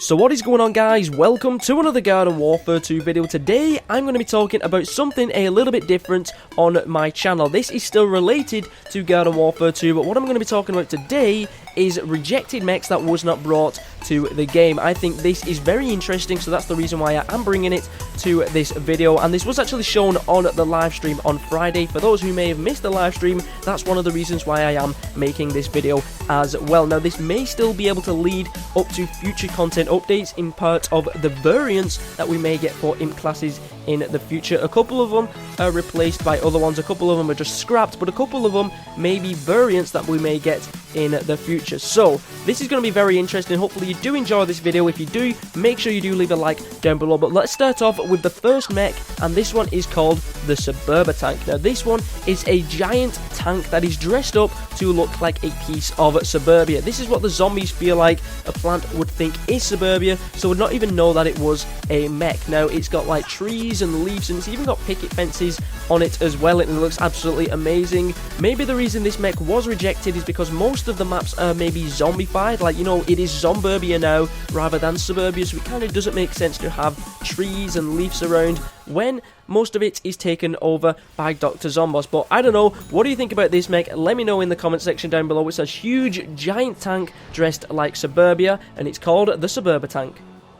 So what is going on, guys? Welcome to another Garden Warfare 2 video. Today I'm going to be talking about something a little bit different on my channel. This is still related to Garden Warfare 2, but what I'm going to be talking about today is Rejected Mechs that was not brought to the game. I think this is very interesting, so that's the reason why I am bringing it to this video. And this was actually shown on the live stream on Friday. For those who may have missed the live stream, that's one of the reasons why I am making this video as well. Now, this may still be able to lead up to future content updates in part of the variants that we may get for imp classes in the future. A couple of them are replaced by other ones, a couple of them are just scrapped, but a couple of them may be variants that we may get in the future. So this is going to be very interesting. Hopefully you do enjoy this video. If you do, make sure you do leave a like down below. But let's start off with the first mech, and this one is called the Suburban Tank. Now, this one is a giant tank that is dressed up to look like a piece of suburbia. This is what the zombies feel like a plant would think is suburbia, so would not even know that it was a mech. Now, it's got like trees and leaves, and it's even got picket fences on it as well, and it looks absolutely amazing. Maybe the reason this mech was rejected is because most of the maps are maybe zombified, like, you know, it is Zomburbia now rather than suburbia, so it kind of doesn't make sense to have trees and leaves around when most of it is taken over by Dr. Zombos. But I don't know, what do you think about this mech? Let me know in the comment section down below. It's a huge giant tank dressed like suburbia, and it's called the Suburban Tank.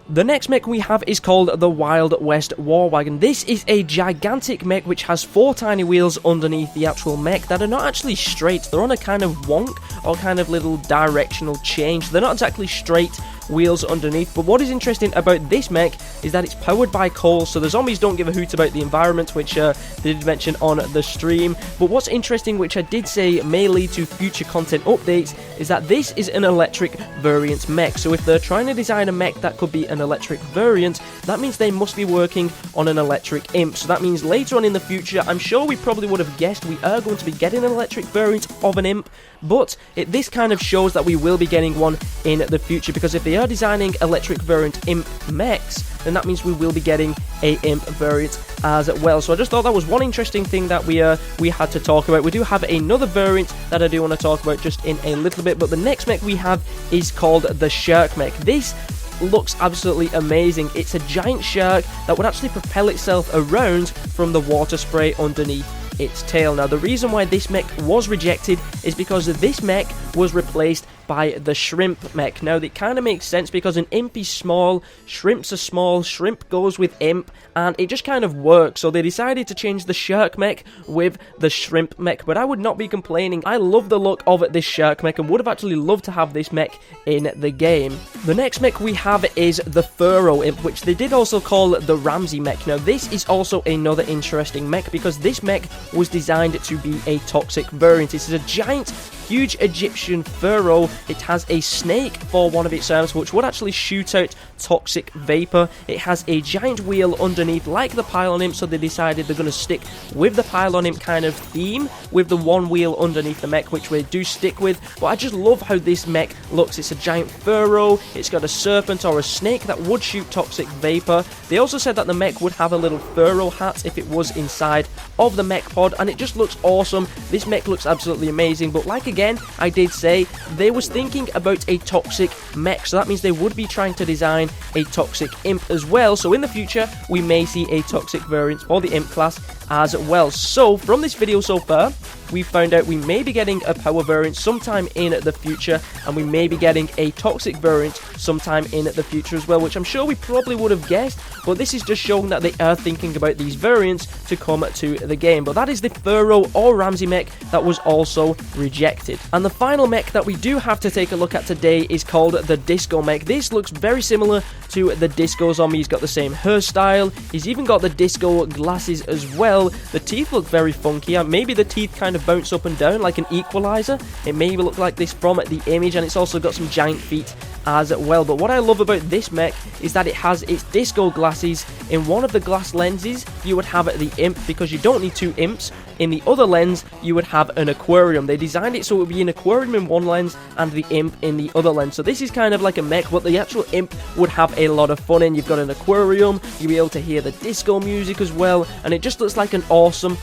The next mech we have is called the Wild West War Wagon. This is a gigantic mech which has 4 tiny wheels underneath the actual mech that are not actually straight. They're on a kind of wonk or kind of little directional change. They're not exactly straight wheels underneath, but what is interesting about this mech is that it's powered by coal, so the zombies don't give a hoot about the environment, which they did mention on the stream. But what's interesting, which I did say may lead to future content updates, is that this is an electric variant mech. So if they're trying to design a mech that could be an electric variant, that means they must be working on an electric imp. So that means later on in the future, I'm sure we probably would have guessed we are going to be getting an electric variant of an imp, but this kind of shows that we will be getting one in the future, because if they are designing electric variant imp mechs, then that means we will be getting a imp variant as well. So I just thought that was one interesting thing that we had to talk about. We do have another variant that I do want to talk about just in a little bit, but the next mech we have is called the Shark Mech. This looks absolutely amazing. It's a giant shark that would actually propel itself around from the water spray underneath its tail. Now, the reason why this mech was rejected is because this mech was replaced by the shrimp mech. Now, that kind of makes sense because an imp is small, shrimps are small, shrimp goes with imp, and it just kind of works. So they decided to change the shark mech with the shrimp mech, but I would not be complaining. I love the look of this shark mech and would have actually loved to have this mech in the game. The next mech we have is the furrow imp, which they did also call the Ramsey Mech. Now, this is also another interesting mech because this mech was designed to be a toxic variant. This is a giant, huge Egyptian furrow. It has a snake for one of its arms, which would actually shoot out toxic vapor. It has a giant wheel underneath like the pylon imp, so they decided they're going to stick with the pylon imp kind of theme with the one wheel underneath the mech, which we do stick with. But I just love how this mech looks. It's a giant furrow. It's got a serpent or a snake that would shoot toxic vapor. They also said that the mech would have a little furrow hat if it was inside of the mech pod, and it just looks awesome. This mech looks absolutely amazing. But like again, I did say they was thinking about a toxic mech, so that means they would be trying to design a toxic imp as well. So in the future, we may see a toxic variant for the imp class as well. So from this video so far, we found out we may be getting a power variant sometime in the future, and we may be getting a toxic variant sometime in the future as well, which I'm sure we probably would have guessed, but this is just showing that they are thinking about these variants to come to the game. But that is the furrow or Ramsey Mech that was also rejected. And the final mech that we do have to take a look at today is called the Disco Mech. This looks very similar to the Disco Zombie. He's got the same hairstyle. He's even got the disco glasses as well. The teeth look very funky. Maybe the teeth kind of bounce up and down like an equalizer. It may look like this from the image, and it's also got some giant feet as well. But what I love about this mech is that it has its disco glasses. In one of the glass lenses, you would have the imp, because you don't need 2 imps in the other lens, you would have an aquarium. They designed it so it would be an aquarium in one lens and the imp in the other lens. So this is kind of like a mech, but the actual imp would have a lot of fun in. You've got an aquarium, you'll be able to hear the disco music as well, and it just looks like an awesome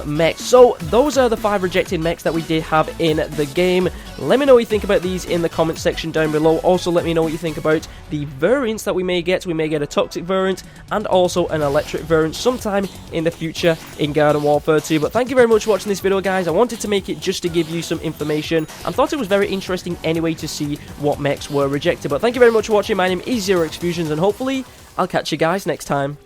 mech. So those are the 5 rejected mechs that we did have in the game. Let me know what you think about these in the comment section down below. Also, let me know what you think about the variants that we may get. We may get a toxic variant and also an electric variant sometime in the future in Garden Warfare 2. But thank you very much for watching this video, guys. I wanted to make it just to give you some information and thought it was very interesting anyway to see what mechs were rejected. But thank you very much for watching. My name is ZEROxFUSIONZ, and hopefully I'll catch you guys next time.